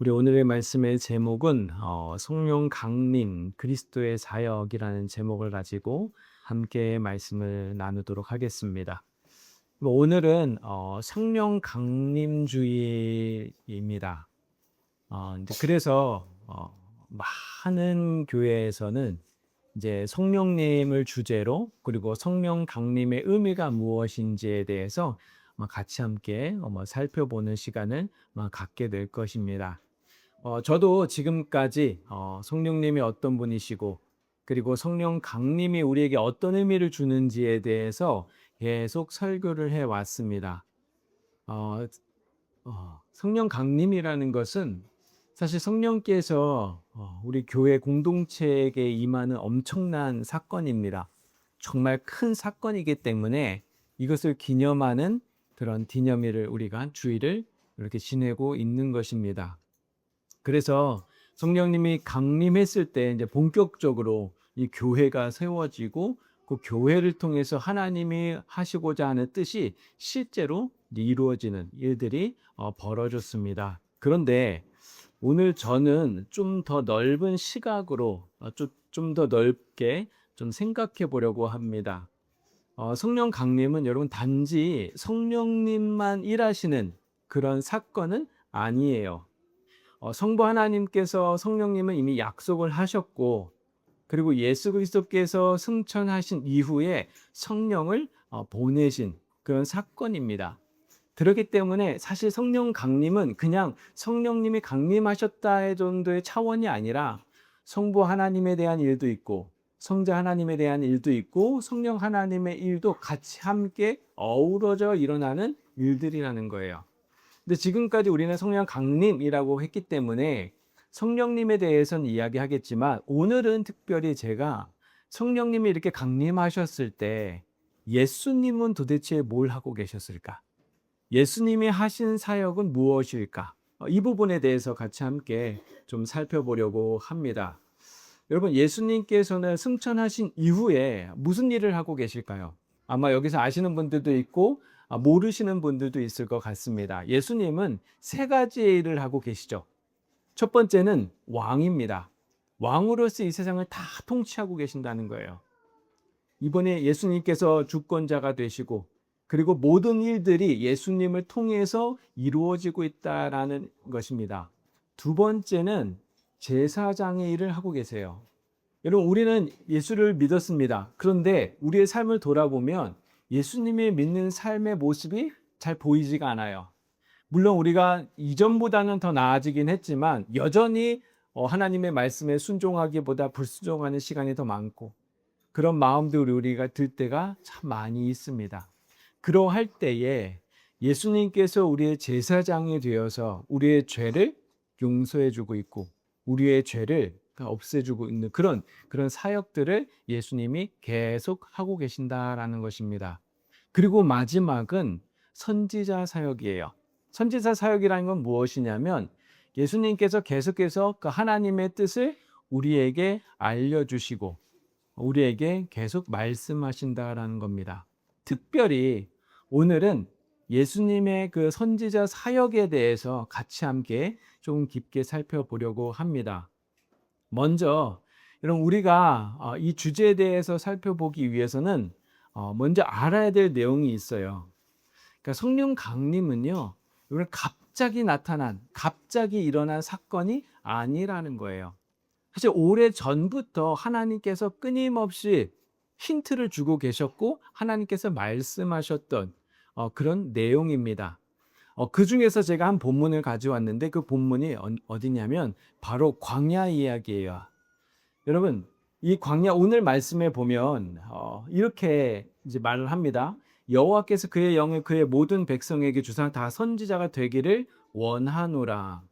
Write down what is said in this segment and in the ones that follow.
우리 오늘의 말씀의 제목은 성령 강림 그리스도의 사역이라는 제목을 가지고 함께 말씀을 나누도록 하겠습니다. 오늘은 성령 강림주의입니다. 이제 그래서 많은 교회에서는 이제 성령님을 주제로 그리고 성령 강림의 의미가 무엇인지에 대해서 같이 함께 살펴보는 시간을 갖게 될 것입니다. 저도 지금까지 성령님이 어떤 분이시고 그리고 성령 강림이 우리에게 어떤 의미를 주는지에 대해서 계속 설교를 해 왔습니다. 어 성령 강림이라는 것은 사실 성령께서 우리 교회 공동체에게 임하는 엄청난 사건입니다. 정말 큰 사건이기 때문에 이것을 기념하는 그런 기념일을 우리가 주일을 이렇게 지내고 있는 것입니다. 그래서 성령님이 강림했을 때 이제 본격적으로 이 교회가 세워지고 그 교회를 통해서 하나님이 하시고자 하는 뜻이 실제로 이루어지는 일들이 벌어졌습니다. 그런데 오늘 저는 좀 더 넓은 시각으로 좀 더 넓게 좀 생각해 보려고 합니다. 성령 강림은 여러분 단지 성령님만 일하시는 그런 사건은 아니에요. 성부 하나님께서 성령님은 이미 약속을 하셨고 그리고 예수 그리스도께서 승천하신 이후에 성령을 보내신 그런 사건입니다. 그렇기 때문에 사실 성령 강림은 그냥 성령님이 강림하셨다 정도의 차원이 아니라 성부 하나님에 대한 일도 있고 성자 하나님에 대한 일도 있고 성령 하나님의 일도 같이 함께 어우러져 일어나는 일들이라는 거예요. 근데 지금까지 우리는 성령 강림이라고 했기 때문에 성령님에 대해서는 이야기하겠지만 오늘은 특별히 제가 성령님이 이렇게 강림하셨을 때 예수님은 도대체 뭘 하고 계셨을까? 예수님이 하신 사역은 무엇일까? 이 부분에 대해서 같이 함께 좀 살펴보려고 합니다. 여러분, 예수님께서는 승천하신 이후에 무슨 일을 하고 계실까요? 아마 여기서 아시는 분들도 있고 모르시는 분들도 있을 것 같습니다. 예수님은 세 가지의 일을 하고 계시죠. 첫 번째는 왕입니다. 왕으로서 이 세상을 다 통치하고 계신다는 거예요. 이번에 예수님께서 주권자가 되시고 그리고 모든 일들이 예수님을 통해서 이루어지고 있다라는 것입니다. 두 번째는 제사장의 일을 하고 계세요. 여러분, 우리는 예수를 믿었습니다. 그런데 우리의 삶을 돌아보면 예수님이 믿는 삶의 모습이 잘 보이지가 않아요. 물론 우리가 이전보다는 더 나아지긴 했지만 여전히 하나님의 말씀에 순종하기보다 불순종하는 시간이 더 많고 그런 마음들이 우리가 들 때가 참 많이 있습니다. 그러할 때에 예수님께서 우리의 제사장이 되어서 우리의 죄를 용서해 주고 있고 우리의 죄를 없애주고 있는 그런 사역들을 예수님이 계속 하고 계신다라는 것입니다. 그리고 마지막은 선지자 사역이에요. 선지자 사역이라는 건 무엇이냐면 예수님께서 계속해서 그 하나님의 뜻을 우리에게 알려주시고 우리에게 계속 말씀하신다라는 겁니다. 특별히 오늘은 예수님의 그 선지자 사역에 대해서 같이 함께 좀 깊게 살펴보려고 합니다. 먼저 여러분 우리가 이 주제에 대해서 살펴보기 위해서는 먼저 알아야 될 내용이 있어요. 그러니까 성령 강림은요, 이걸 갑자기 일어난 사건이 아니라는 거예요. 사실 오래 전부터 하나님께서 끊임없이 힌트를 주고 계셨고 하나님께서 말씀하셨던 그런 내용입니다. 그 중에서 제가 한 본문을 가져왔는데 그 본문이 어디냐면 바로 광야 이야기예요. 여러분, 이 광야 오늘 말씀에 보면 이렇게 이제 말을 합니다. 여호와께서 그의 영을 그의 모든 백성에게 주사 다 선지자가 되기를 원하노라.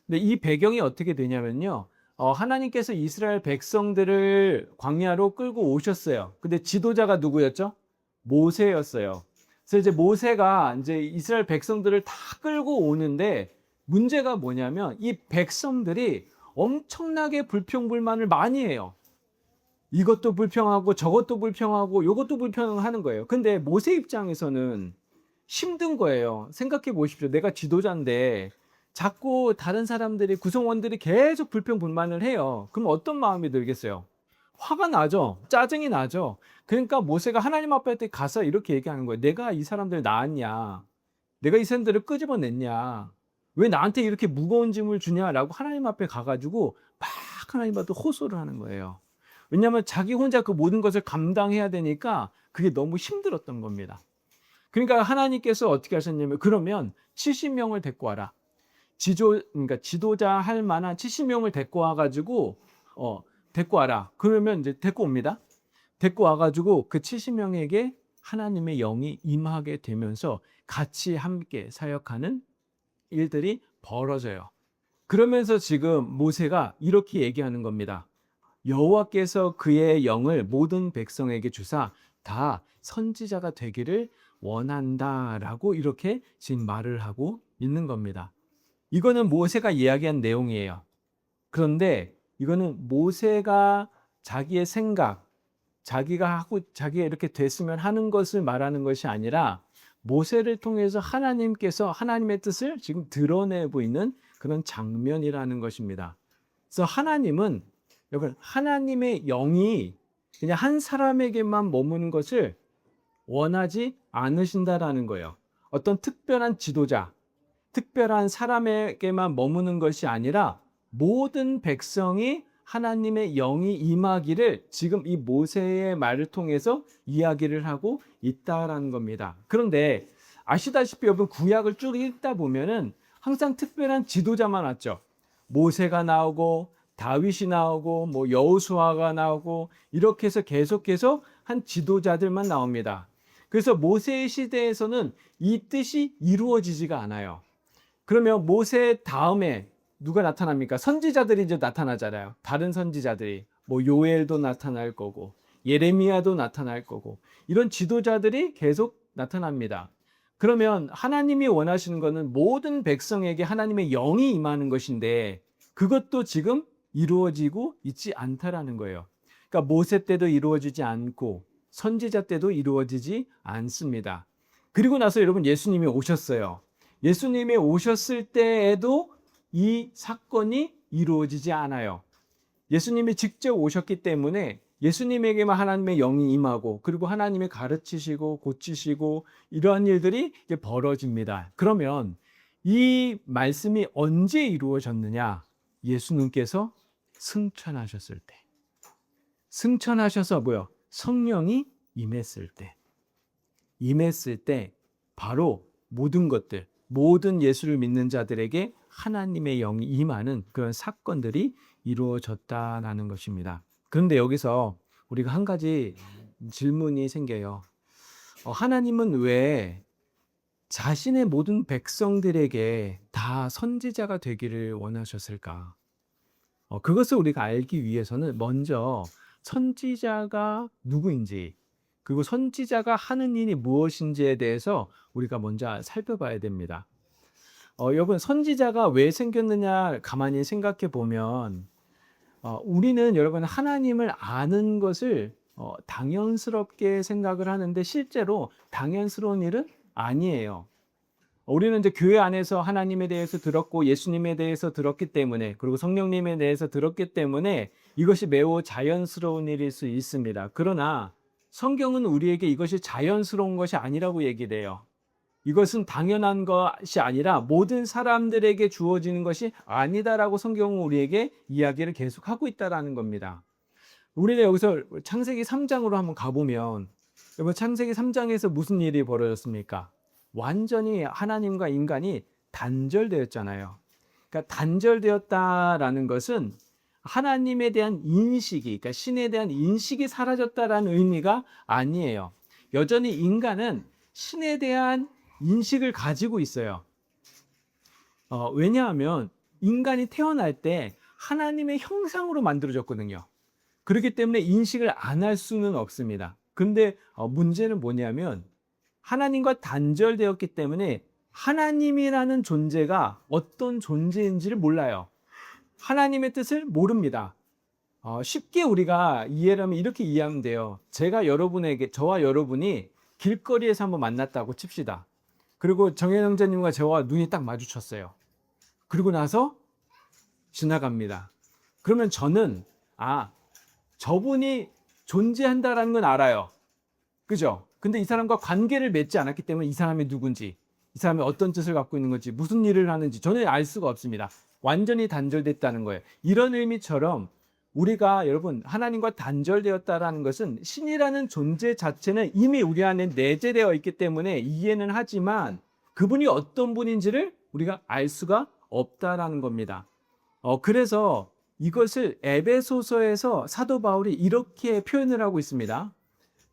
근데 이 배경이 어떻게 되냐면요. 하나님께서 이스라엘 백성들을 광야로 끌고 오셨어요. 근데 지도자가 누구였죠? 모세였어요. 그래서 이제 모세가 이제 이스라엘 백성들을 다 끌고 오는데 문제가 뭐냐면 이 백성들이 엄청나게 불평불만을 많이 해요. 이것도 불평하고 저것도 불평하고 이것도 불평하는 거예요. 근데 모세 입장에서는 힘든 거예요. 생각해 보십시오. 내가 지도자인데 자꾸 다른 사람들이 구성원들이 계속 불평불만을 해요. 그럼 어떤 마음이 들겠어요? 화가 나죠. 짜증이 나죠. 그러니까 모세가 하나님 앞에 가서 이렇게 얘기하는 거예요. 내가 이 사람들 낳았냐? 내가 이 사람들을 끄집어냈냐? 왜 나한테 이렇게 무거운 짐을 주냐라고 하나님 앞에 가가지고 막 하나님 앞에 호소를 하는 거예요. 왜냐하면 자기 혼자 그 모든 것을 감당해야 되니까 그게 너무 힘들었던 겁니다. 그러니까 하나님께서 어떻게 하셨냐면 그러면 70명을 데리고 와라. 그러니까 지도자 할 만한 70명을 데리고 와가지고 데리고 와라. 그러면 이제 데리고 옵니다. 데리고 와가지고 그 70명에게 하나님의 영이 임하게 되면서 같이 함께 사역하는 일들이 벌어져요. 그러면서 지금 모세가 이렇게 얘기하는 겁니다. 여호와께서 그의 영을 모든 백성에게 주사 다 선지자가 되기를 원한다라고 이렇게 지금 말을 하고 있는 겁니다. 이거는 모세가 이야기한 내용이에요. 그런데 이거는 모세가 자기의 생각, 자기가 이렇게 됐으면 하는 것을 말하는 것이 아니라 모세를 통해서 하나님께서 하나님의 뜻을 지금 드러내고 있는 그런 장면이라는 것입니다. 그래서 하나님은 여러분 하나님의 영이 그냥 한 사람에게만 머무는 것을 원하지 않으신다라는 거예요. 어떤 특별한 지도자, 특별한 사람에게만 머무는 것이 아니라 모든 백성이 하나님의 영이 임하기를 지금 이 모세의 말을 통해서 이야기를 하고 있다라는 겁니다. 그런데 아시다시피 여러분 구약을 쭉 읽다 보면은 항상 특별한 지도자만 왔죠. 모세가 나오고 다윗이 나오고 뭐 여호수아가 나오고 이렇게 해서 계속해서 한 지도자들만 나옵니다. 그래서 모세의 시대에서는 이 뜻이 이루어지지가 않아요. 그러면 모세 다음에 누가 나타납니까? 선지자들이 이제 나타나잖아요. 다른 선지자들이 뭐 요엘도 나타날 거고 예레미야도 나타날 거고 이런 지도자들이 계속 나타납니다. 그러면 하나님이 원하시는 것은 모든 백성에게 하나님의 영이 임하는 것인데 그것도 지금 이루어지고 있지 않다라는 거예요. 그러니까 모세 때도 이루어지지 않고 선지자 때도 이루어지지 않습니다. 그리고 나서 여러분 예수님이 오셨어요. 예수님이 오셨을 때에도 이 사건이 이루어지지 않아요. 예수님이 직접 오셨기 때문에 예수님에게만 하나님의 영이 임하고 그리고 하나님이 가르치시고 고치시고 이러한 일들이 벌어집니다. 그러면 이 말씀이 언제 이루어졌느냐? 예수님께서 승천하셨을 때. 승천하셔서 뭐요? 성령이 임했을 때 바로 모든 것들, 모든 예수를 믿는 자들에게 하나님의 영이 임하는 그런 사건들이 이루어졌다라는 것입니다. 그런데 여기서 우리가 한 가지 질문이 생겨요. 하나님은 왜 자신의 모든 백성들에게 다 선지자가 되기를 원하셨을까? 그것을 우리가 알기 위해서는 먼저 선지자가 누구인지 그리고 선지자가 하는 일이 무엇인지에 대해서 우리가 먼저 살펴봐야 됩니다. 여러분 선지자가 왜 생겼느냐 가만히 생각해 보면 우리는 여러분 하나님을 아는 것을 당연스럽게 생각을 하는데 실제로 당연스러운 일은 아니에요. 우리는 이제 교회 안에서 하나님에 대해서 들었고 예수님에 대해서 들었기 때문에 그리고 성령님에 대해서 들었기 때문에 이것이 매우 자연스러운 일일 수 있습니다. 그러나 성경은 우리에게 이것이 자연스러운 것이 아니라고 얘기를 해요. 이것은 당연한 것이 아니라 모든 사람들에게 주어지는 것이 아니다라고 성경은 우리에게 이야기를 계속하고 있다는 겁니다. 우리는 여기서 창세기 3장으로 한번 가보면 여러분 창세기 3장에서 무슨 일이 벌어졌습니까? 완전히 하나님과 인간이 단절되었잖아요. 그러니까 단절되었다라는 것은 하나님에 대한 인식이, 그러니까 신에 대한 인식이 사라졌다라는 의미가 아니에요. 여전히 인간은 신에 대한 인식을 가지고 있어요. 왜냐하면 인간이 태어날 때 하나님의 형상으로 만들어졌거든요. 그렇기 때문에 인식을 안 할 수는 없습니다. 근데 문제는 뭐냐면 하나님과 단절되었기 때문에 하나님이라는 존재가 어떤 존재인지를 몰라요. 하나님의 뜻을 모릅니다. 쉽게 우리가 이해를 하면 이렇게 이해하면 돼요. 저와 여러분이 길거리에서 한번 만났다고 칩시다. 그리고 정혜 형제님과 저와 눈이 딱 마주쳤어요. 그리고 나서 지나갑니다. 그러면 저는 저분이 존재한다라는 건 알아요. 그죠? 근데 이 사람과 관계를 맺지 않았기 때문에 이 사람이 누군지, 이 사람이 어떤 뜻을 갖고 있는 건지, 무슨 일을 하는지 저는 알 수가 없습니다. 완전히 단절됐다는 거예요. 이런 의미처럼 우리가 여러분 하나님과 단절되었다라는 것은 신이라는 존재 자체는 이미 우리 안에 내재되어 있기 때문에 이해는 하지만 그분이 어떤 분인지를 우리가 알 수가 없다라는 겁니다. 그래서 이것을 에베소서에서 사도 바울이 이렇게 표현을 하고 있습니다.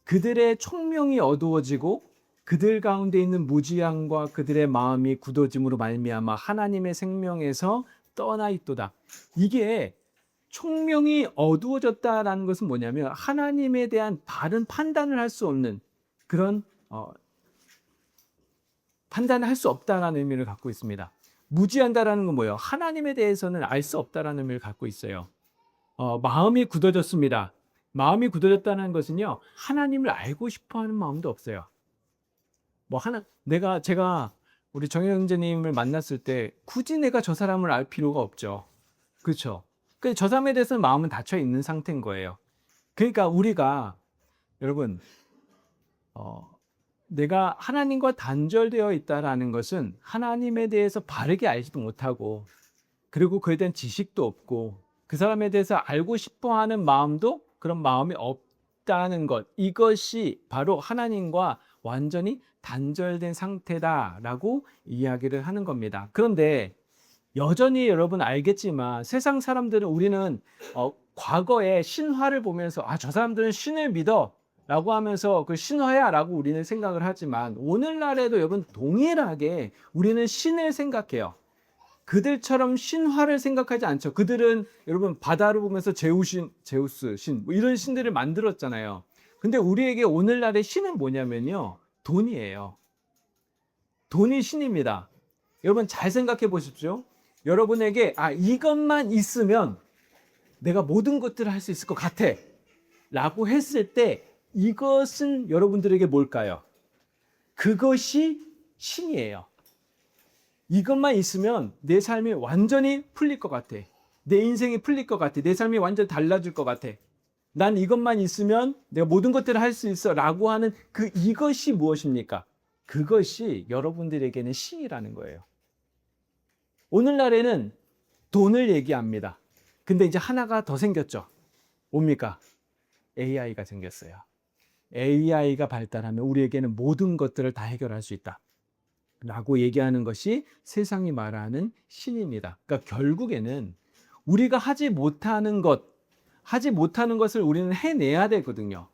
그들의 총명이 어두워지고 그들 가운데 있는 무지함과 그들의 마음이 굳어짐으로 말미암아 하나님의 생명에서 떠나 있도다. 이게 총명이 어두워졌다라는 것은 뭐냐면 하나님에 대한 바른 판단을 할 수 없는 그런 판단을 할 수 없다라는 의미를 갖고 있습니다. 무지한다라는 건 뭐예요? 하나님에 대해서는 알 수 없다라는 의미를 갖고 있어요. 마음이 굳어졌습니다. 마음이 굳어졌다는 것은요, 하나님을 알고 싶어하는 마음도 없어요. 제가 우리 정영 형제님을 만났을 때 굳이 내가 저 사람을 알 필요가 없죠. 그렇죠? 저 사람에 대해서는 마음은 닫혀 있는 상태인 거예요. 그러니까 우리가 여러분 내가 하나님과 단절되어 있다라는 것은 하나님에 대해서 바르게 알지도 못하고 그리고 그에 대한 지식도 없고 그 사람에 대해서 알고 싶어하는 마음도 그런 마음이 없다는 것, 이것이 바로 하나님과 완전히 단절된 상태다라고 이야기를 하는 겁니다. 그런데 여전히 여러분 알겠지만 세상 사람들은 우리는 과거의 신화를 보면서 저 사람들은 신을 믿어 라고 하면서 그 신화야 라고 우리는 생각을 하지만 오늘날에도 여러분 동일하게 우리는 신을 생각해요. 그들처럼 신화를 생각하지 않죠. 그들은 여러분 바다를 보면서 제우스 신 이런 신들을 만들었잖아요. 근데 우리에게 오늘날의 신은 뭐냐면요, 돈이에요. 돈이 신입니다. 여러분 잘 생각해 보십시오. 여러분에게 이것만 있으면 내가 모든 것들을 할 수 있을 것 같아 라고 했을 때 이것은 여러분들에게 뭘까요? 그것이 신이에요. 이것만 있으면 내 삶이 완전히 풀릴 것 같아. 내 인생이 풀릴 것 같아. 내 삶이 완전 달라질 것 같아. 난 이것만 있으면 내가 모든 것들을 할 수 있어 라고 하는 이것이 무엇입니까? 그것이 여러분들에게는 신이라는 거예요. 오늘날에는 돈을 얘기합니다. 근데 이제 하나가 더 생겼죠. 뭡니까? AI가 생겼어요. AI가 발달하면 우리에게는 모든 것들을 다 해결할 수 있다 라고 얘기하는 것이 세상이 말하는 신입니다. 그러니까 결국에는 우리가 하지 못하는 것을 우리는 해내야 되거든요.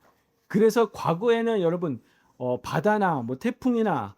그래서 과거에는 여러분 바다나 태풍이나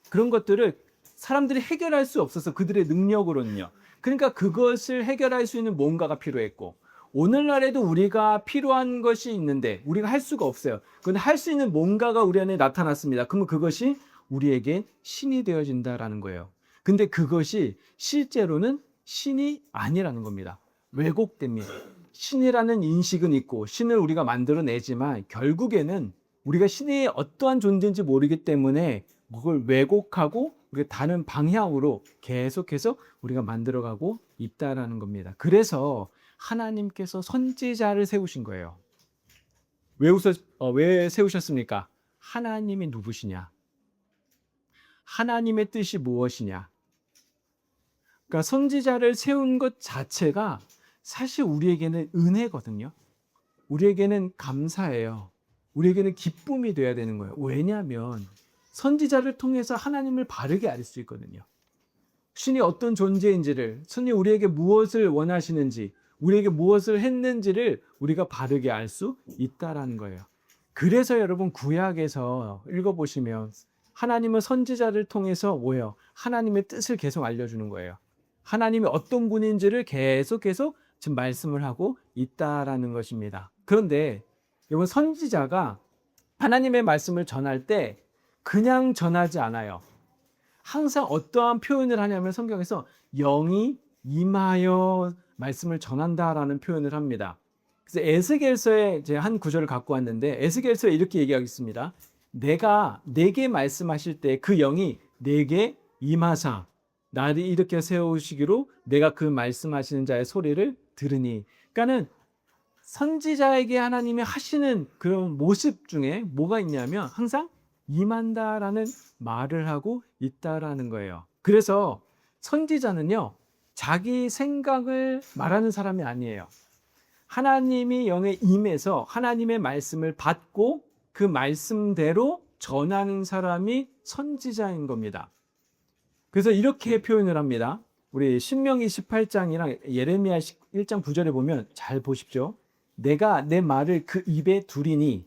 그런 것들을 사람들이 해결할 수 없어서 그들의 능력으로는요. 그러니까 그것을 해결할 수 있는 뭔가가 필요했고 오늘날에도 우리가 필요한 것이 있는데 우리가 할 수가 없어요. 그런데 할 수 있는 뭔가가 우리 안에 나타났습니다. 그러면 그것이 우리에게 신이 되어진다라는 거예요. 근데 그것이 실제로는 신이 아니라는 겁니다. 왜곡됩니다. 신이라는 인식은 있고 신을 우리가 만들어내지만 결국에는 우리가 신이 어떠한 존재인지 모르기 때문에 그걸 왜곡하고 우리가 다른 방향으로 계속해서 우리가 만들어가고 있다라는 겁니다. 그래서 하나님께서 선지자를 세우신 거예요. 왜 세우셨습니까? 하나님이 누구시냐? 하나님의 뜻이 무엇이냐? 그러니까 선지자를 세운 것 자체가 사실 우리에게는 은혜거든요. 우리에게는 감사예요. 우리에게는 기쁨이 돼야 되는 거예요. 왜냐하면 선지자를 통해서 하나님을 바르게 알 수 있거든요. 신이 어떤 존재인지를, 신이 우리에게 무엇을 원하시는지, 우리에게 무엇을 했는지를 우리가 바르게 알 수 있다라는 거예요. 그래서 여러분 구약에서 읽어보시면 하나님은 선지자를 통해서 뭐예요? 하나님의 뜻을 계속 알려주는 거예요. 하나님이 어떤 분인지를 계속 지금 말씀을 하고 있다라는 것입니다. 그런데 이번 선지자가 하나님의 말씀을 전할 때 그냥 전하지 않아요. 항상 어떠한 표현을 하냐면 성경에서 영이 임하여 말씀을 전한다라는 표현을 합니다. 그래서 에스겔서에 제가 한 구절을 갖고 왔는데 에스겔서에 이렇게 얘기하겠습니다. 내가 내게 말씀하실 때 그 영이 내게 임하사 나를 일으켜 세우시기로 내가 그 말씀하시는 자의 소리를 들으니. 그러니까는 선지자에게 하나님이 하시는 그런 모습 중에 뭐가 있냐면 항상 임한다라는 말을 하고 있다라는 거예요. 그래서 선지자는요, 자기 생각을 말하는 사람이 아니에요. 하나님이 영에 임해서 하나님의 말씀을 받고 그 말씀대로 전하는 사람이 선지자인 겁니다. 그래서 이렇게 표현을 합니다. 우리 신명기 18장이랑 예레미야 1장 9절에 보면 잘 보십시오. 내가 내 말을 그 입에 두리니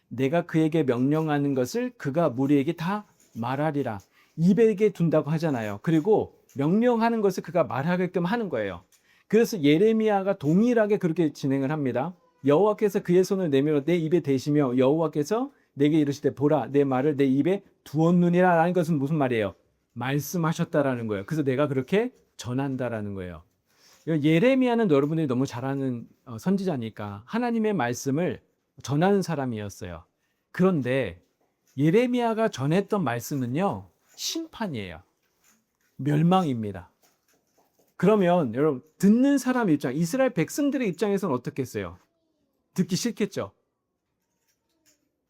내가 그에게 명령하는 것을 그가 무리에게 다 말하리라. 입에게 둔다고 하잖아요. 그리고 명령하는 것을 그가 말하게끔 하는 거예요. 그래서 예레미야가 동일하게 그렇게 진행을 합니다. 여호와께서 그의 손을 내밀어 내 입에 대시며 여호와께서 내게 이르시되 보라 내 말을 내 입에 두었느니라 라는 것은 무슨 말이에요? 말씀하셨다라는 거예요. 그래서 내가 그렇게 전한다라는 거예요. 예레미야는 여러분들이 너무 잘 아는 선지자니까 하나님의 말씀을 전하는 사람이었어요. 그런데 예레미야가 전했던 말씀은요, 심판이에요. 멸망입니다. 그러면 여러분, 듣는 사람 입장, 이스라엘 백성들의 입장에서는 어떻겠어요? 듣기 싫겠죠.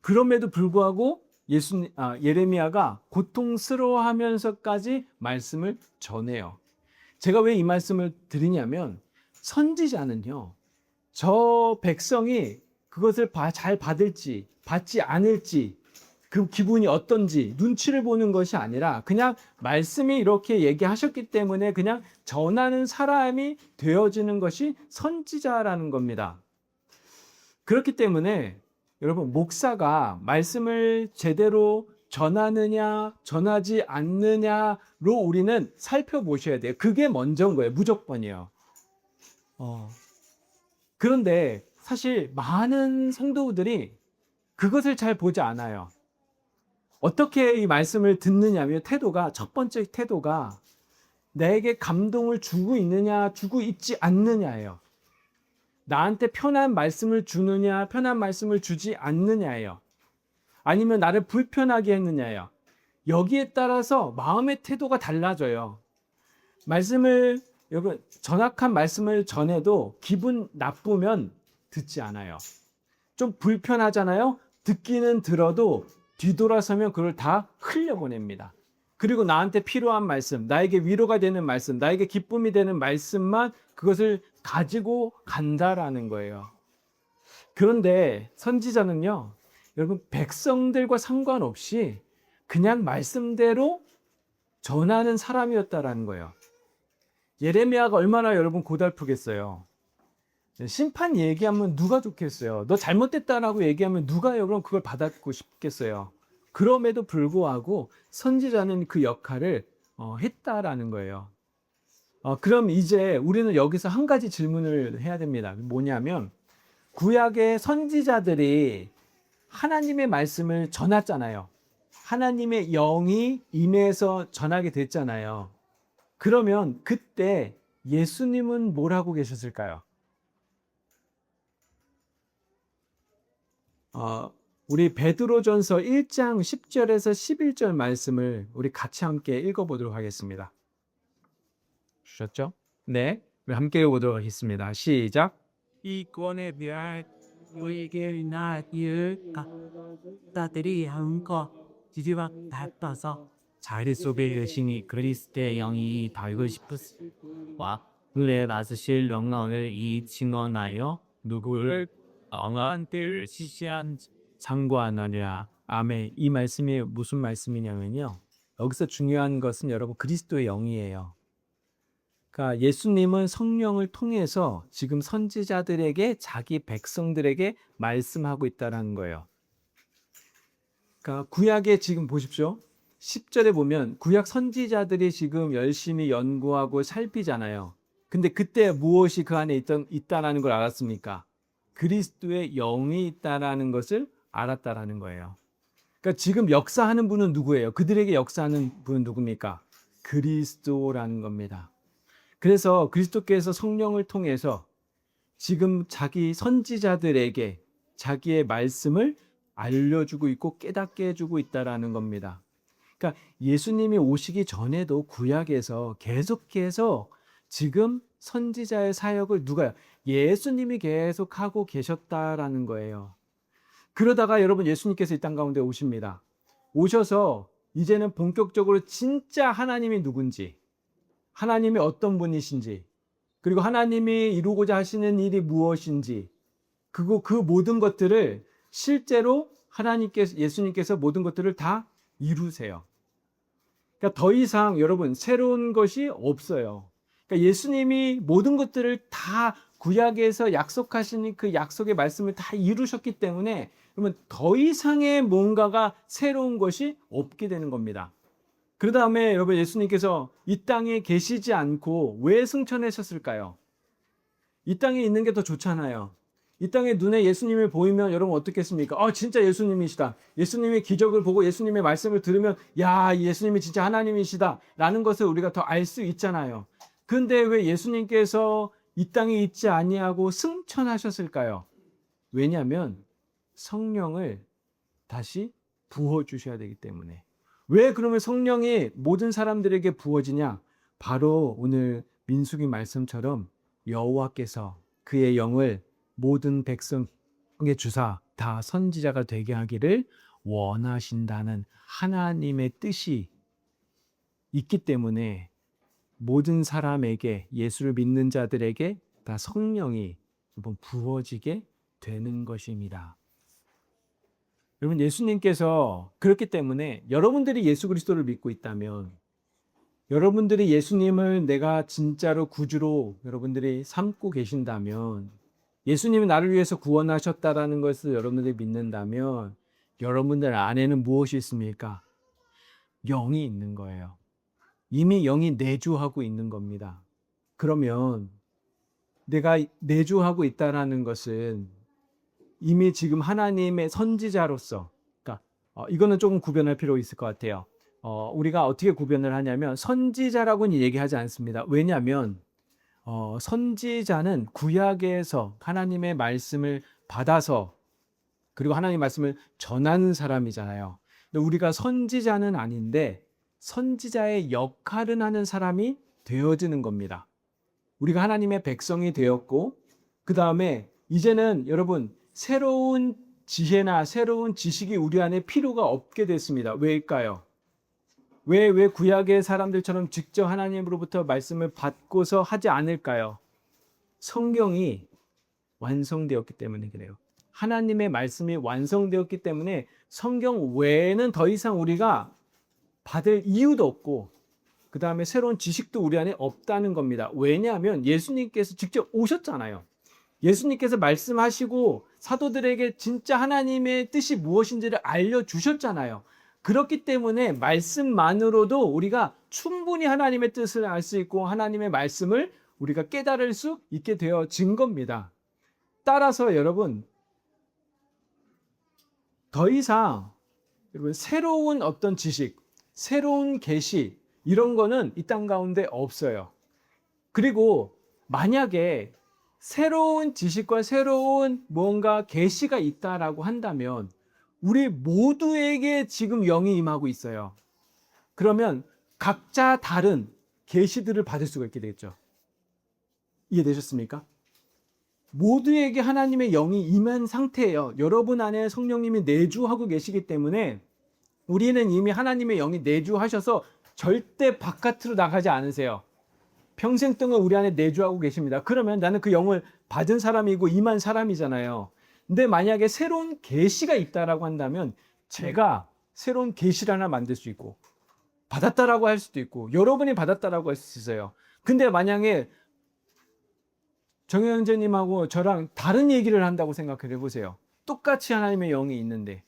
그럼에도 불구하고 예레미야가 고통스러워하면서까지 말씀을 전해요. 제가 왜 이 말씀을 드리냐면 선지자는요, 저 백성이 그것을 잘 받을지 받지 않을지 그 기분이 어떤지 눈치를 보는 것이 아니라 그냥 말씀이 이렇게 얘기하셨기 때문에 그냥 전하는 사람이 되어지는 것이 선지자라는 겁니다. 그렇기 때문에 여러분, 목사가 말씀을 제대로 전하느냐 전하지 않느냐로 우리는 살펴보셔야 돼요. 그게 먼저인 거예요. 무조건이에요. 그런데 사실 많은 성도들이 그것을 잘 보지 않아요. 어떻게 이 말씀을 듣느냐면 첫 번째 태도가 나에게 감동을 주고 있느냐 주고 있지 않느냐예요. 나한테 편한 말씀을 주느냐 편한 말씀을 주지 않느냐예요. 아니면 나를 불편하게 했느냐예요. 여기에 따라서 마음의 태도가 달라져요. 여러분, 정확한 말씀을 전해도 기분 나쁘면 듣지 않아요. 좀 불편하잖아요. 듣기는 들어도 뒤돌아서면 그걸 다 흘려보냅니다. 그리고 나한테 필요한 말씀, 나에게 위로가 되는 말씀, 나에게 기쁨이 되는 말씀만 그것을 가지고 간다라는 거예요. 그런데 선지자는요, 여러분, 백성들과 상관없이 그냥 말씀대로 전하는 사람이었다라는 거예요. 예레미야가 얼마나 여러분 고달프겠어요. 심판 얘기하면 누가 좋겠어요. 너 잘못됐다라고 얘기하면 누가 여러분 그걸 받아듣고 싶겠어요. 그럼에도 불구하고 선지자는 그 역할을 했다라는 거예요. 그럼 이제 우리는 여기서 한 가지 질문을 해야 됩니다. 뭐냐면 구약의 선지자들이 하나님의 말씀을 전했잖아요. 하나님의 영이 임해서 전하게 됐잖아요. 그러면 그때 예수님은 뭘 하고 계셨을까요? 우리 베드로전서 1장 10절에서 11절 말씀을 우리 같이 함께 읽어보도록 하겠습니다. 주셨죠? 네, 우리 함께 읽어보도록 하겠습니다. 시작. 이 권에 대한 우리에게나 이웃들이 한거 뒤집어 닫아서 자리 속에 계시니 그리스도의 영이 달고 싶으시와 그의 나으실 영광을 이 증언하여 누구를 엉한 때를 시시한 상고하느냐. 아멘. 이 말씀이 무슨 말씀이냐면요, 여기서 중요한 것은 여러분 그리스도의 영이에요. 그러니까 예수님은 성령을 통해서 지금 선지자들에게 자기 백성들에게 말씀하고 있다는 거예요. 그러니까 구약에 지금 보십시오. 10절에 보면 구약 선지자들이 지금 열심히 연구하고 살피잖아요. 근데 그때 무엇이 그 안에 있다라는 걸 알았습니까? 그리스도의 영이 있다라는 것을 알았다라는 거예요. 그러니까 지금 역사하는 분은 누구예요? 그들에게 역사하는 분은 누굽니까? 그리스도라는 겁니다. 그래서 그리스도께서 성령을 통해서 지금 자기 선지자들에게 자기의 말씀을 알려주고 있고 깨닫게 해주고 있다라는 겁니다. 그러니까 예수님이 오시기 전에도 구약에서 계속해서 지금 선지자의 사역을 누가요? 예수님이 계속 하고 계셨다라는 거예요. 그러다가 여러분 예수님께서 이 땅 가운데 오십니다. 오셔서 이제는 본격적으로 진짜 하나님이 누군지, 하나님이 어떤 분이신지, 그리고 하나님이 이루고자 하시는 일이 무엇인지, 그리고 그 모든 것들을 실제로 예수님께서 모든 것들을 다 이루세요. 그러니까 더 이상 여러분 새로운 것이 없어요. 그러니까 예수님이 모든 것들을 다 구약에서 약속하신 그 약속의 말씀을 다 이루셨기 때문에 그러면 더 이상의 뭔가가 새로운 것이 없게 되는 겁니다. 그 다음에 여러분 예수님께서 이 땅에 계시지 않고 왜 승천하셨을까요? 이 땅에 있는 게 더 좋잖아요. 이 땅에 눈에 예수님이 보이면 여러분 어떻겠습니까? 진짜 예수님이시다. 예수님의 기적을 보고 예수님의 말씀을 들으면 야, 예수님이 진짜 하나님이시다 라는 것을 우리가 더 알 수 있잖아요. 근데 왜 예수님께서 이 땅에 있지 아니하고 승천하셨을까요? 왜냐하면 성령을 다시 부어주셔야 되기 때문에. 왜 그러면 성령이 모든 사람들에게 부어지냐? 바로 오늘 민수기 말씀처럼 여호와께서 그의 영을 모든 백성에게 주사 다 선지자가 되게 하기를 원하신다는 하나님의 뜻이 있기 때문에 모든 사람에게, 예수를 믿는 자들에게 다 성령이 부어지게 되는 것입니다. 여러분 예수님께서 그렇기 때문에 여러분들이 예수 그리스도를 믿고 있다면, 여러분들이 예수님을 내가 진짜로 구주로 여러분들이 삼고 계신다면, 예수님이 나를 위해서 구원하셨다라는 것을 여러분들이 믿는다면 여러분들 안에는 무엇이 있습니까? 영이 있는 거예요. 이미 영이 내주하고 있는 겁니다. 그러면 내가 내주하고 있다라는 것은 이미 지금 하나님의 선지자로서, 그러니까 이거는 조금 구별할 필요가 있을 것 같아요. 우리가 어떻게 구별을 하냐면 선지자라고는 얘기하지 않습니다. 왜냐하면 선지자는 구약에서 하나님의 말씀을 받아서 그리고 하나님의 말씀을 전하는 사람이잖아요. 근데 우리가 선지자는 아닌데 선지자의 역할을 하는 사람이 되어지는 겁니다. 우리가 하나님의 백성이 되었고 그 다음에 이제는 여러분 새로운 지혜나 새로운 지식이 우리 안에 필요가 없게 됐습니다. 왜일까요? 왜 구약의 사람들처럼 직접 하나님으로부터 말씀을 받고서 하지 않을까요? 성경이 완성되었기 때문에 그래요. 하나님의 말씀이 완성되었기 때문에 성경 외에는 더 이상 우리가 받을 이유도 없고 그 다음에 새로운 지식도 우리 안에 없다는 겁니다. 왜냐하면 예수님께서 직접 오셨잖아요. 예수님께서 말씀하시고 사도들에게 진짜 하나님의 뜻이 무엇인지를 알려주셨잖아요. 그렇기 때문에 말씀만으로도 우리가 충분히 하나님의 뜻을 알 수 있고 하나님의 말씀을 우리가 깨달을 수 있게 되어진 겁니다. 따라서 여러분 더 이상 새로운 어떤 지식, 새로운 계시 이런 거는 이 땅 가운데 없어요. 그리고 만약에 새로운 지식과 새로운 뭔가 계시가 있다라고 한다면 우리 모두에게 지금 영이 임하고 있어요. 그러면 각자 다른 계시들을 받을 수가 있게 되겠죠. 이해되셨습니까? 모두에게 하나님의 영이 임한 상태예요. 여러분 안에 성령님이 내주하고 계시기 때문에 우리는 이미 하나님의 영이 내주하셔서 절대 바깥으로 나가지 않으세요. 평생 동안 우리 안에 내주하고 계십니다. 그러면 나는 그 영을 받은 사람이고 임한 사람이잖아요. 근데 만약에 새로운 계시가 있다라고 한다면 제가 새로운 계시를 하나 만들 수 있고 받았다라고 할 수도 있고 여러분이 받았다라고 할 수 있어요. 근데 만약에 정영재님하고 저랑 다른 얘기를 한다고 생각해 보세요. 똑같이 하나님의 영이 있는데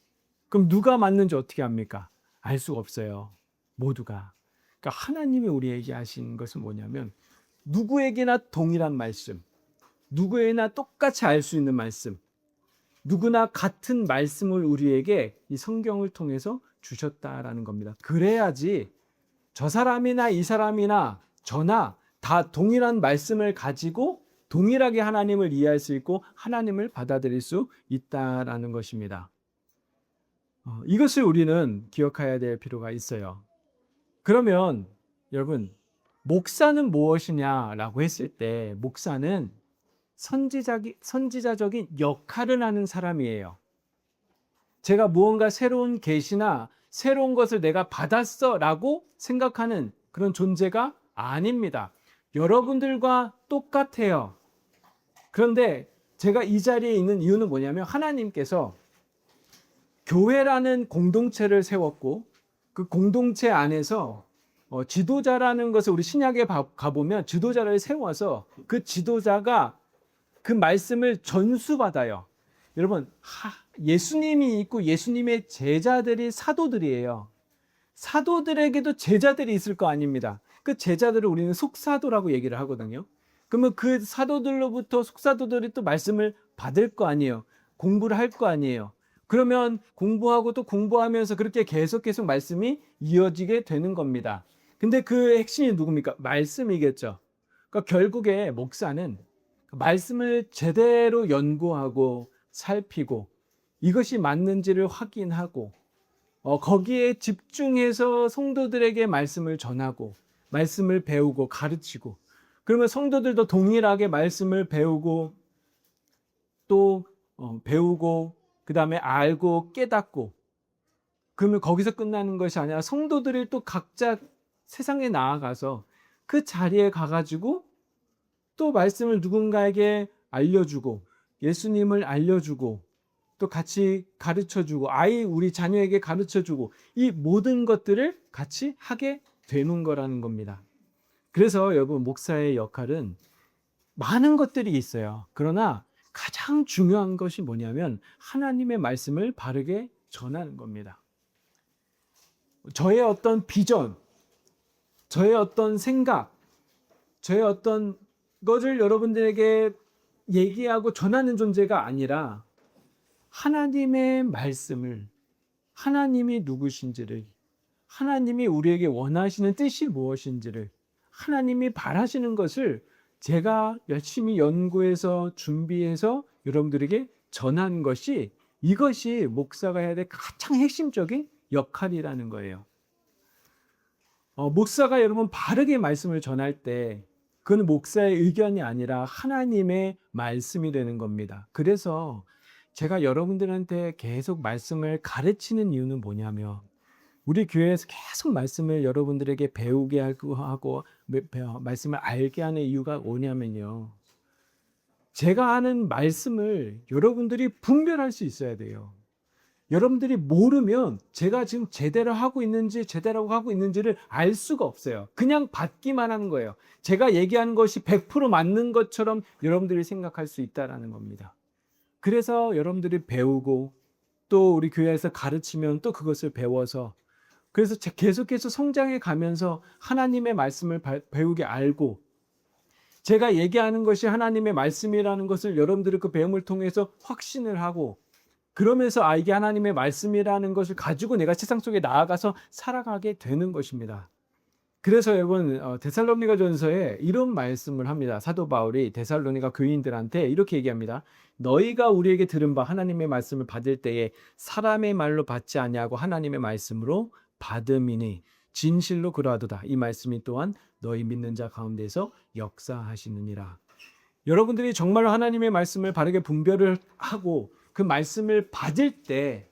그럼 누가 맞는지 어떻게 압니까? 알 수가 없어요. 모두가. 그러니까 하나님이 우리에게 하신 것은 뭐냐면 누구에게나 동일한 말씀, 누구에게나 똑같이 알 수 있는 말씀, 누구나 같은 말씀을 우리에게 이 성경을 통해서 주셨다라는 겁니다. 그래야지 저 사람이나 이 사람이나 저나 다 동일한 말씀을 가지고 동일하게 하나님을 이해할 수 있고 하나님을 받아들일 수 있다라는 것입니다. 이것을 우리는 기억해야 될 필요가 있어요. 그러면 여러분, 목사는 무엇이냐라고 했을 때 목사는 선지자적인 역할을 하는 사람이에요. 제가 무언가 새로운 계시나 새로운 것을 내가 받았어라고 생각하는 그런 존재가 아닙니다. 여러분들과 똑같아요. 그런데 제가 이 자리에 있는 이유는 뭐냐면 하나님께서 교회라는 공동체를 세웠고 그 공동체 안에서 지도자라는 것을 우리 신약에 가보면 지도자를 세워서 그 지도자가 그 말씀을 전수받아요. 여러분, 예수님이 있고 예수님의 제자들이 사도들이에요. 사도들에게도 제자들이 있을 거 아닙니다. 그 제자들을 우리는 속사도라고 얘기를 하거든요. 그러면 그 사도들로부터 속사도들이 또 말씀을 받을 거 아니에요. 공부를 할 거 아니에요. 그러면 공부하고 또 공부하면서 그렇게 계속 말씀이 이어지게 되는 겁니다. 근데 그 핵심이 누굽니까? 말씀이겠죠. 그러니까 결국에 목사는 말씀을 제대로 연구하고 살피고 이것이 맞는지를 확인하고 거기에 집중해서 성도들에게 말씀을 전하고 말씀을 배우고 가르치고 그러면 성도들도 동일하게 말씀을 배우고 또 배우고 그 다음에 알고 깨닫고 그러면 거기서 끝나는 것이 아니라 성도들이 또 각자 세상에 나아가서 그 자리에 가가지고 또 말씀을 누군가에게 알려주고 예수님을 알려주고 또 같이 가르쳐주고 우리 자녀에게 가르쳐주고 이 모든 것들을 같이 하게 되는 거라는 겁니다. 그래서 여러분 목사의 역할은 많은 것들이 있어요. 그러나 가장 중요한 것이 뭐냐면 하나님의 말씀을 바르게 전하는 겁니다. 저의 어떤 비전, 저의 어떤 생각, 저의 어떤 것을 여러분들에게 얘기하고 전하는 존재가 아니라 하나님의 말씀을 하나님이 누구신지를 하나님이 우리에게 원하시는 뜻이 무엇인지를 하나님이 바라시는 것을 제가 열심히 연구해서 준비해서 여러분들에게 전하는 것이 이것이 목사가 해야 될 가장 핵심적인 역할이라는 거예요. 목사가 여러분 바르게 말씀을 전할 때 그건 목사의 의견이 아니라 하나님의 말씀이 되는 겁니다. 그래서 제가 여러분들한테 계속 말씀을 가르치는 이유는 뭐냐면 우리 교회에서 계속 말씀을 여러분들에게 배우게 하고 말씀을 알게 하는 이유가 뭐냐면요. 제가 아는 말씀을 여러분들이 분별할 수 있어야 돼요. 여러분들이 모르면 제가 지금 제대로 하고 있는지를 알 수가 없어요. 그냥 받기만 하는 거예요. 제가 얘기하는 것이 100% 맞는 것처럼 여러분들이 생각할 수 있다는 겁니다. 그래서 여러분들이 배우고 또 우리 교회에서 가르치면 또 그것을 배워서 그래서 계속해서 성장해 가면서 하나님의 말씀을 배우게 알고 제가 얘기하는 것이 하나님의 말씀이라는 것을 여러분들이 그 배움을 통해서 확신을 하고 그러면서 이게 하나님의 말씀이라는 것을 가지고 내가 세상 속에 나아가서 살아가게 되는 것입니다. 그래서 여러분 데살로니가전서에 이런 말씀을 합니다. 사도 바울이 데살로니가 교인들한테 이렇게 얘기합니다. 너희가 우리에게 들은 바 하나님의 말씀을 받을 때에 사람의 말로 받지 아니하고 하나님의 말씀으로 받음이니 진실로 그러하도다. 이 말씀이 또한 너희 믿는 자 가운데서 역사하시느니라. 여러분들이 정말 하나님의 말씀을 바르게 분별을 하고 그 말씀을 받을 때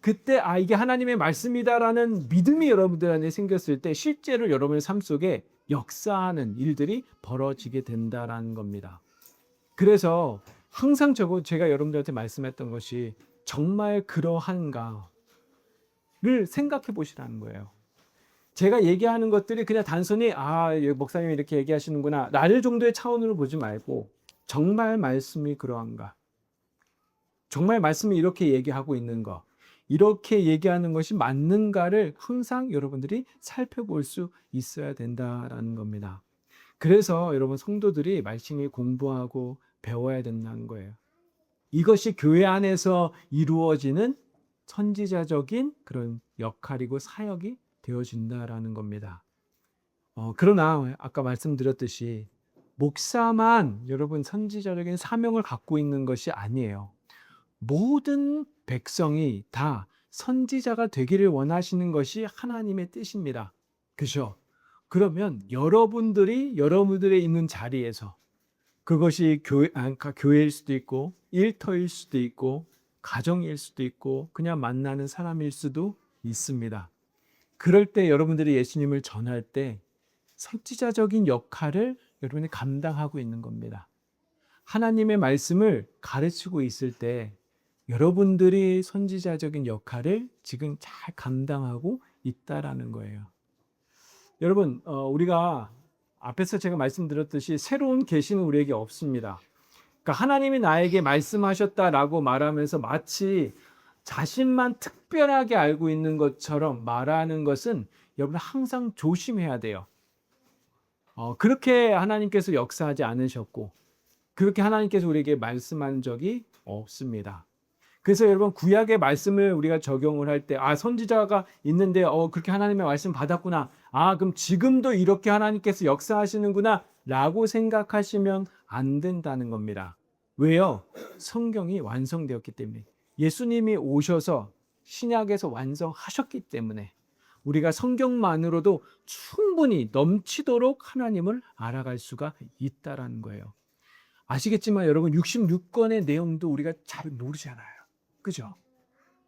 그때 이게 하나님의 말씀이다라는 믿음이 여러분들한테 생겼을 때 실제로 여러분의 삶 속에 역사하는 일들이 벌어지게 된다라는 겁니다. 그래서 항상 제가 여러분들한테 말씀했던 것이 정말 그러한가를 생각해 보시라는 거예요. 제가 얘기하는 것들이 그냥 단순히 목사님이 이렇게 얘기하시는구나 라는 정도의 차원으로 보지 말고 정말 말씀이 그러한가, 정말 말씀이 이렇게 얘기하고 있는 거, 이렇게 얘기하는 것이 맞는가를 항상 여러분들이 살펴볼 수 있어야 된다라는 겁니다. 그래서 여러분 성도들이 말씀을 공부하고 배워야 된다는 거예요. 이것이 교회 안에서 이루어지는 선지자적인 그런 역할이고 사역이 되어진다라는 겁니다. 그러나 아까 말씀드렸듯이 목사만 여러분 선지자적인 사명을 갖고 있는 것이 아니에요. 모든 백성이 다 선지자가 되기를 원하시는 것이 하나님의 뜻입니다. 그죠? 그러면 여러분들의 있는 자리에서 그것이 그러니까 교회일 수도 있고 일터일 수도 있고 가정일 수도 있고 그냥 만나는 사람일 수도 있습니다. 그럴 때 여러분들이 예수님을 전할 때 선지자적인 역할을 여러분이 감당하고 있는 겁니다. 하나님의 말씀을 가르치고 있을 때 여러분들이 선지자적인 역할을 지금 잘 감당하고 있다라는 거예요. 여러분, 우리가 앞에서 제가 말씀드렸듯이 새로운 계시는 우리에게 없습니다. 그러니까 하나님이 나에게 말씀하셨다라고 말하면서 마치 자신만 특별하게 알고 있는 것처럼 말하는 것은 여러분 항상 조심해야 돼요. 그렇게 하나님께서 역사하지 않으셨고 그렇게 하나님께서 우리에게 말씀한 적이 없습니다. 그래서 여러분 구약의 말씀을 우리가 적용을 할 때 선지자가 있는데 그렇게 하나님의 말씀 받았구나. 그럼 지금도 이렇게 하나님께서 역사하시는구나 라고 생각하시면 안 된다는 겁니다. 왜요? 성경이 완성되었기 때문에 예수님이 오셔서 신약에서 완성하셨기 때문에 우리가 성경만으로도 충분히 넘치도록 하나님을 알아갈 수가 있다라는 거예요. 아시겠지만 여러분 66권의 내용도 우리가 잘 모르잖아요. 그죠?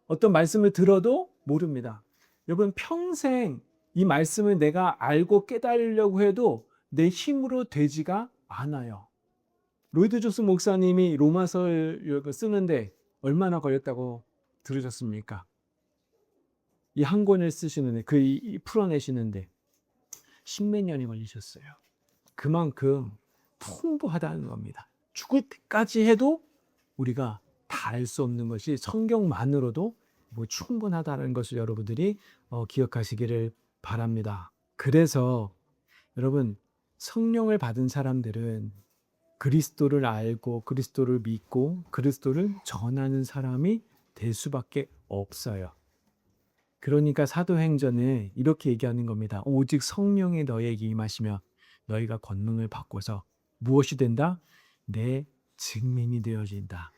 어떤 말씀을 들어도 모릅니다. 여러분 평생 이 말씀을 내가 알고 깨달으려고 해도 내 힘으로 되지가 않아요. 로이드 조스 목사님이 로마서를 쓰는데 얼마나 걸렸다고 들으셨습니까? 이 한 권을 쓰시는데 풀어내시는데 십몇 년이 걸리셨어요. 그만큼 풍부하다는 겁니다. 죽을 때까지 해도 우리가 다 알 수 없는 것이 성경만으로도 충분하다는 것을 여러분들이 기억하시기를 바랍니다. 그래서 여러분 성령을 받은 사람들은 그리스도를 알고 그리스도를 믿고 그리스도를 전하는 사람이 될 수밖에 없어요. 그러니까 사도행전에 이렇게 얘기하는 겁니다. 오직 성령이 너에게 임하시며 너희가 권능을 받고서 무엇이 된다? 내 증인이 되어진다.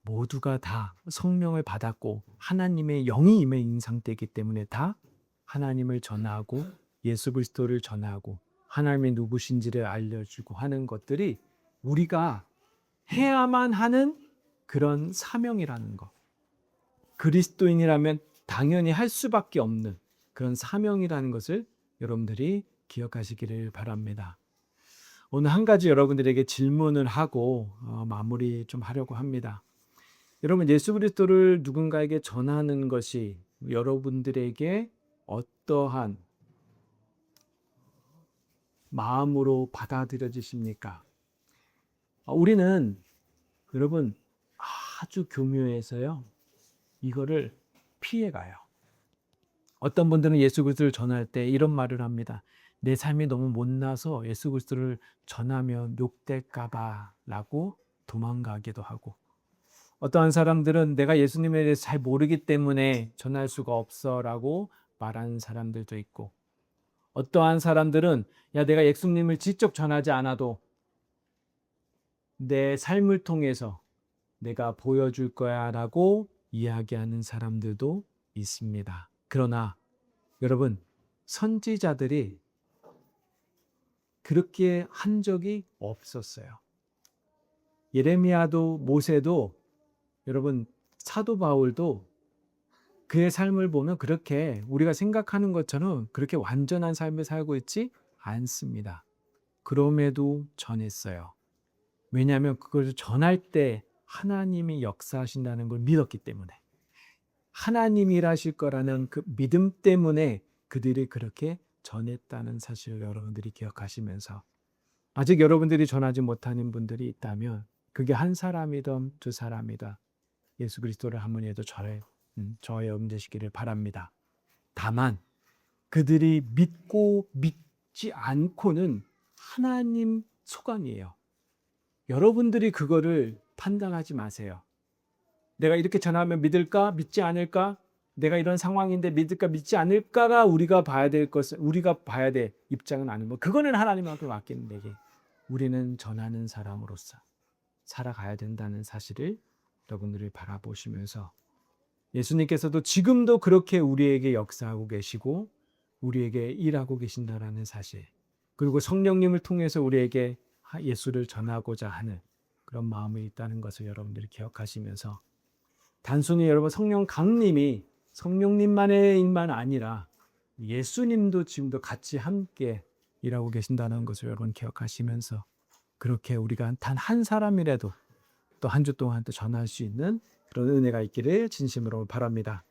모두가 다 성령을 받았고 하나님의 영이 임해 있는 상태이기 때문에 다 하나님을 전하고 예수 그리스도를 전하고 하나님의 누구신지를 알려주고 하는 것들이 우리가 해야만 하는 그런 사명이라는 것. 그리스도인이라면 당연히 할 수밖에 없는 그런 사명이라는 것을 여러분들이 기억하시기를 바랍니다. 오늘 한 가지 여러분들에게 질문을 하고 마무리 좀 하려고 합니다. 여러분 예수 그리스도를 누군가에게 전하는 것이 여러분들에게 어떠한 마음으로 받아들여지십니까? 우리는 여러분 아주 교묘해서요. 이거를 피해가요. 어떤 분들은 예수 그리스도를 전할 때 이런 말을 합니다. 내 삶이 너무 못나서 예수 그리스도를 전하면 욕될까 봐 라고 도망가기도 하고 어떠한 사람들은 내가 예수님에 대해서 잘 모르기 때문에 전할 수가 없어 라고 말하는 사람들도 있고 어떠한 사람들은 내가 예수님을 직접 전하지 않아도 내 삶을 통해서 내가 보여줄 거야 라고 이야기하는 사람들도 있습니다. 그러나 여러분 선지자들이 그렇게 한 적이 없었어요. 예레미야도 모세도 여러분 사도 바울도 그의 삶을 보면 그렇게 우리가 생각하는 것처럼 그렇게 완전한 삶을 살고 있지 않습니다. 그럼에도 전했어요. 왜냐하면 그것을 전할 때 하나님이 역사하신다는 걸 믿었기 때문에 하나님이 일하실 거라는 그 믿음 때문에 그들이 그렇게 전했다는 사실을 여러분들이 기억하시면서 아직 여러분들이 전하지 못하는 분들이 있다면 그게 한 사람이든 두 사람이든 예수 그리스도를 한번이라도 저에 옮기시기를 바랍니다. 다만 그들이 믿고 믿지 않고는 하나님 소관이에요. 여러분들이 그거를 판단하지 마세요. 내가 이렇게 전하면 믿을까? 믿지 않을까? 내가 이런 상황인데 믿을까? 믿지 않을까가 우리가 봐야 될 입장은 아니고 그거는 하나님한테 맡기는 얘기. 우리는 전하는 사람으로서 살아가야 된다는 사실을 여러분들이 바라보시면서 예수님께서도 지금도 그렇게 우리에게 역사하고 계시고 우리에게 일하고 계신다라는 사실, 그리고 성령님을 통해서 우리에게 예수를 전하고자 하는 그런 마음이 있다는 것을 여러분들이 기억하시면서, 단순히 여러분 성령 강림이 성령님만의 일만 아니라 예수님도 지금도 같이 함께 일하고 계신다는 것을 여러분 기억하시면서, 그렇게 우리가 단 한 사람이라도 또 한 주 동안 또 전할 수 있는 그런 은혜가 있기를 진심으로 바랍니다.